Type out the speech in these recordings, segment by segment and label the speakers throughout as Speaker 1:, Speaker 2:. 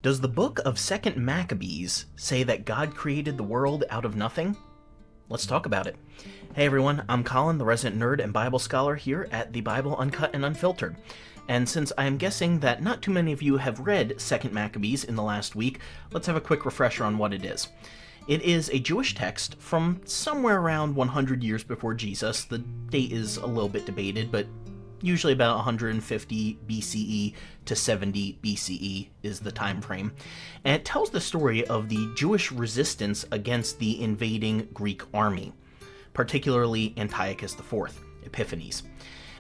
Speaker 1: Does the book of 2nd Maccabees say that God created the world out of nothing? Let's talk about it. Hey everyone, I'm Colin, the resident nerd and Bible scholar here at the Bible Uncut and Unfiltered. And since I am guessing that not too many of you have read 2nd Maccabees in the last week, let's have a quick refresher on what it is. It is a Jewish text from somewhere around 100 years before Jesus. The date is a little bit debated, but usually about 150 BCE to 70 BCE is the time frame. And it tells the story of the Jewish resistance against the invading Greek army, particularly Antiochus IV, Epiphanes.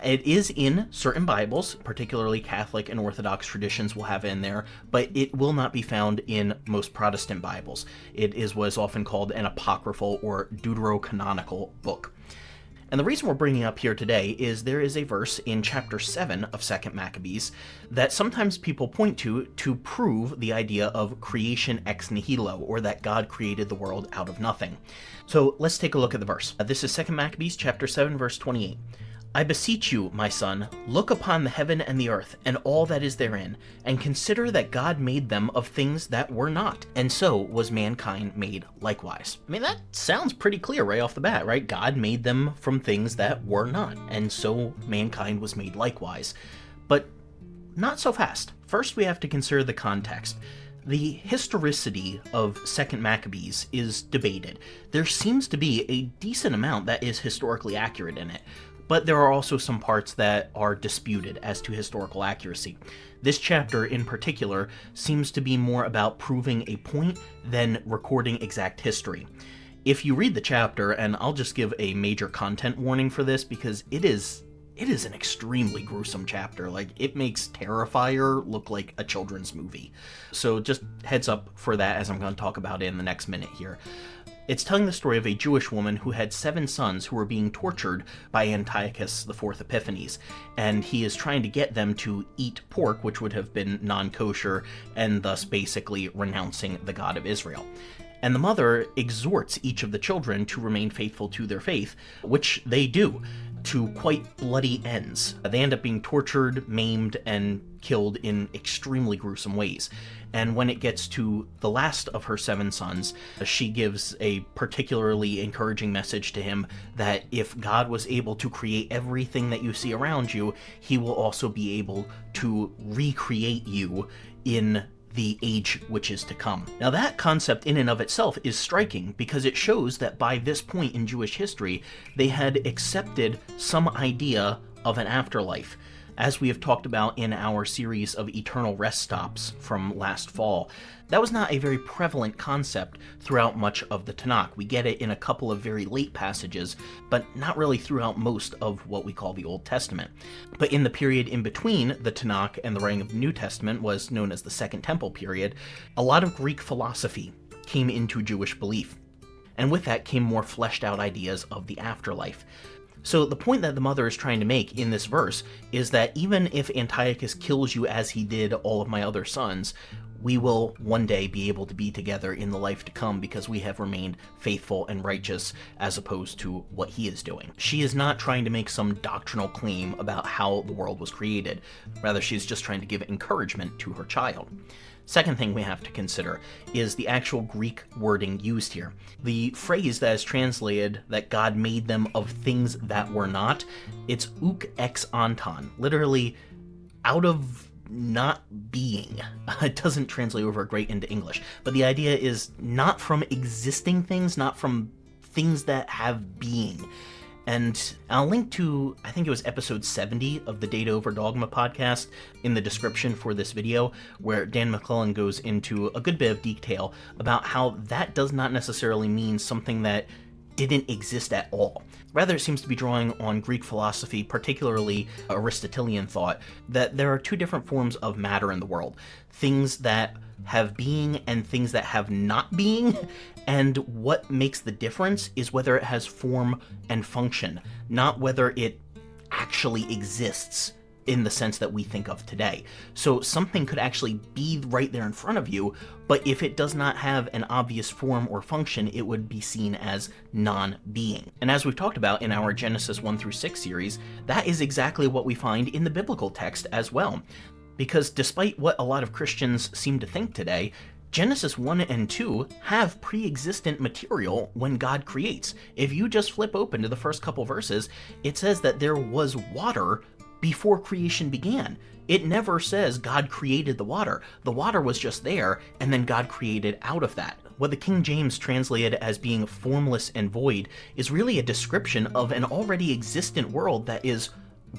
Speaker 1: It is in certain Bibles, particularly Catholic and Orthodox traditions will have it in there, but it will not be found in most Protestant Bibles. It is what is often called an apocryphal or deuterocanonical book. And the reason we're bringing up here today is there is a verse in chapter 7 of 2nd Maccabees that sometimes people point to prove the idea of creation ex nihilo, or that God created the world out of nothing. So let's take a look at the verse. This is 2nd Maccabees chapter 7 verse 28. I beseech you, my son, look upon the heaven and the earth, and all that is therein, and consider that God made them of things that were not, and so was mankind made likewise. I mean, that sounds pretty clear right off the bat, right? God made them from things that were not, and so mankind was made likewise. But not so fast. First, we have to consider the context. The historicity of 2nd Maccabees is debated. There seems to be a decent amount that is historically accurate in it, but there are also some parts that are disputed as to historical accuracy. This chapter in particular seems to be more about proving a point than recording exact history. If you read the chapter, and I'll just give a major content warning for this because it is an extremely gruesome chapter. Like, it makes Terrifier look like a children's movie. So just heads up for that, as I'm going to talk about it in the next minute here. It's telling the story of a Jewish woman who had 7 sons who were being tortured by Antiochus IV Epiphanes, and he is trying to get them to eat pork, which would have been non-kosher, and thus basically renouncing the God of Israel. And the mother exhorts each of the children to remain faithful to their faith, which they do, to quite bloody ends. They end up being tortured, maimed, and killed in extremely gruesome ways. And when it gets to the last of her 7 sons, she gives a particularly encouraging message to him that if God was able to create everything that you see around you, he will also be able to recreate you in the age which is to come. Now, that concept in and of itself is striking because it shows that by this point in Jewish history, they had accepted some idea of an afterlife. As we have talked about in our series of eternal rest stops from last fall, that was not a very prevalent concept throughout much of the Tanakh. We get it in a couple of very late passages, but not really throughout most of what we call the Old Testament. But in the period in between the Tanakh and the writing of the New Testament, was known as the Second Temple period, a lot of Greek philosophy came into Jewish belief. And with that came more fleshed out ideas of the afterlife. So the point that the mother is trying to make in this verse is that even if Antiochus kills you as he did all of my other sons, we will one day be able to be together in the life to come because we have remained faithful and righteous as opposed to what he is doing. She is not trying to make some doctrinal claim about how the world was created. Rather, she's just trying to give encouragement to her child. Second thing we have to consider is the actual Greek wording used here. The phrase that is translated that God made them of things that were not, it's uk ex anton, literally out of not being. It doesn't translate over great into English, but the idea is not from existing things, not from things that have being. And I'll link to, I think it was episode 70 of the Data Over Dogma podcast in the description for this video, where Dan McClellan goes into a good bit of detail about how that does not necessarily mean something that didn't exist at all. Rather, it seems to be drawing on Greek philosophy, particularly Aristotelian thought, that there are 2 different forms of matter in the world. Things that have being and things that have not being, and what makes the difference is whether it has form and function, not whether it actually exists in the sense that we think of today. So something could actually be right there in front of you, but if it does not have an obvious form or function, it would be seen as non-being. And as we've talked about in our Genesis 1 through 6 series, that is exactly what we find in the biblical text as well. Because despite what a lot of Christians seem to think today, Genesis 1 and 2 have pre-existent material when God creates. If you just flip open to the first couple verses, it says that there was water before creation began. It never says God created the water. The water was just there, and then God created out of that. What the King James translated as being formless and void is really a description of an already existent world that is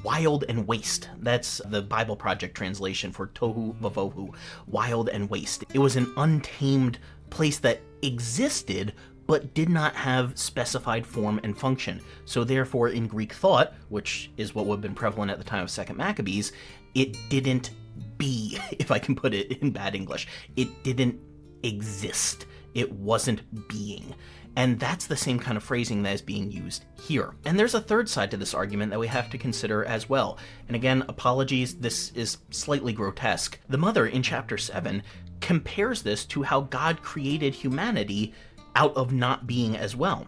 Speaker 1: wild and waste. That's the Bible Project translation for tohu vavohu, wild and waste. It was an untamed place that existed but did not have specified form and function. So therefore, in Greek thought, which is what would have been prevalent at the time of 2 Maccabees, it didn't be, if I can put it in bad English, it didn't exist. It wasn't being. And that's the same kind of phrasing that is being used here. And there's a third side to this argument that we have to consider as well. And again, apologies, this is slightly grotesque. The mother in chapter 7 compares this to how God created humanity out of not being as well.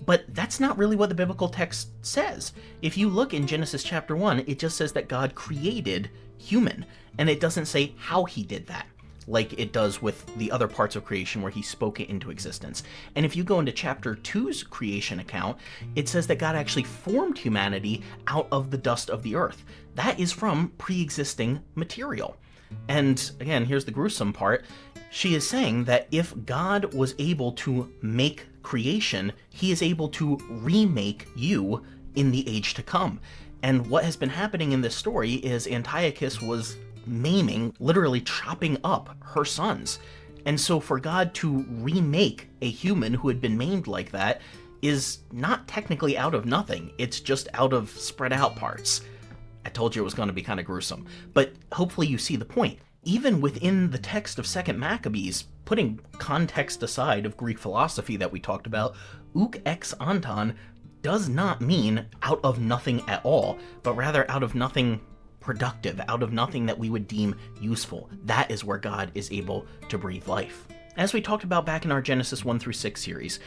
Speaker 1: But that's not really what the biblical text says. If you look in Genesis chapter 1, it just says that God created human, and it doesn't say how he did that, like it does with the other parts of creation where he spoke it into existence. And if you go into chapter 2's creation account, it says that God actually formed humanity out of the dust of the earth. That is from pre-existing material. And again, here's the gruesome part. She is saying that if God was able to make creation, he is able to remake you in the age to come. And what has been happening in this story is Antiochus was maiming, literally chopping up her sons. And so for God to remake a human who had been maimed like that is not technically out of nothing. It's just out of spread out parts. I told you it was going to be kind of gruesome, but hopefully you see the point. Even within the text of 2 Maccabees, putting context aside of Greek philosophy that we talked about, uk ex anton does not mean out of nothing at all, but rather out of nothing productive, out of nothing that we would deem useful. That is where God is able to breathe life. As we talked about back in our Genesis 1 through 6 series,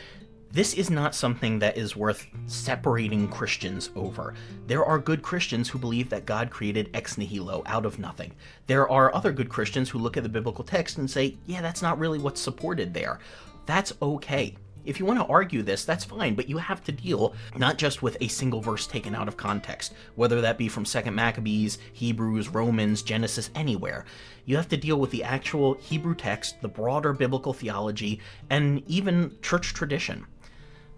Speaker 1: this is not something that is worth separating Christians over. There are good Christians who believe that God created ex nihilo, out of nothing. There are other good Christians who look at the biblical text and say, yeah, that's not really what's supported there. That's okay. If you want to argue this, that's fine, but you have to deal not just with a single verse taken out of context, whether that be from 2 Maccabees, Hebrews, Romans, Genesis, anywhere. You have to deal with the actual Hebrew text, the broader biblical theology, and even church tradition.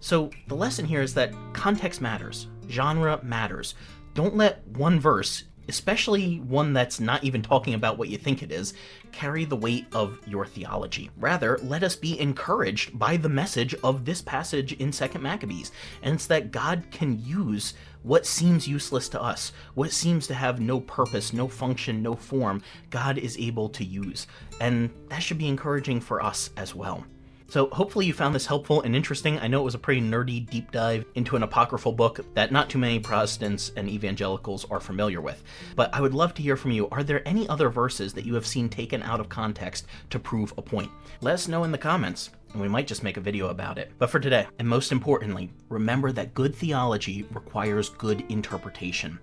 Speaker 1: So the lesson here is that context matters, genre matters. Don't let one verse, especially one that's not even talking about what you think it is, carry the weight of your theology. Rather, let us be encouraged by the message of this passage in 2 Maccabees, and it's that God can use what seems useless to us, what seems to have no purpose, no function, no form, God is able to use. And that should be encouraging for us as well. So hopefully you found this helpful and interesting. I know it was a pretty nerdy deep dive into an apocryphal book that not too many Protestants and evangelicals are familiar with. But I would love to hear from you. Are there any other verses that you have seen taken out of context to prove a point? Let us know in the comments, and we might just make a video about it. But for today, and most importantly, remember that good theology requires good interpretation.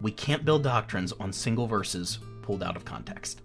Speaker 1: We can't build doctrines on single verses pulled out of context.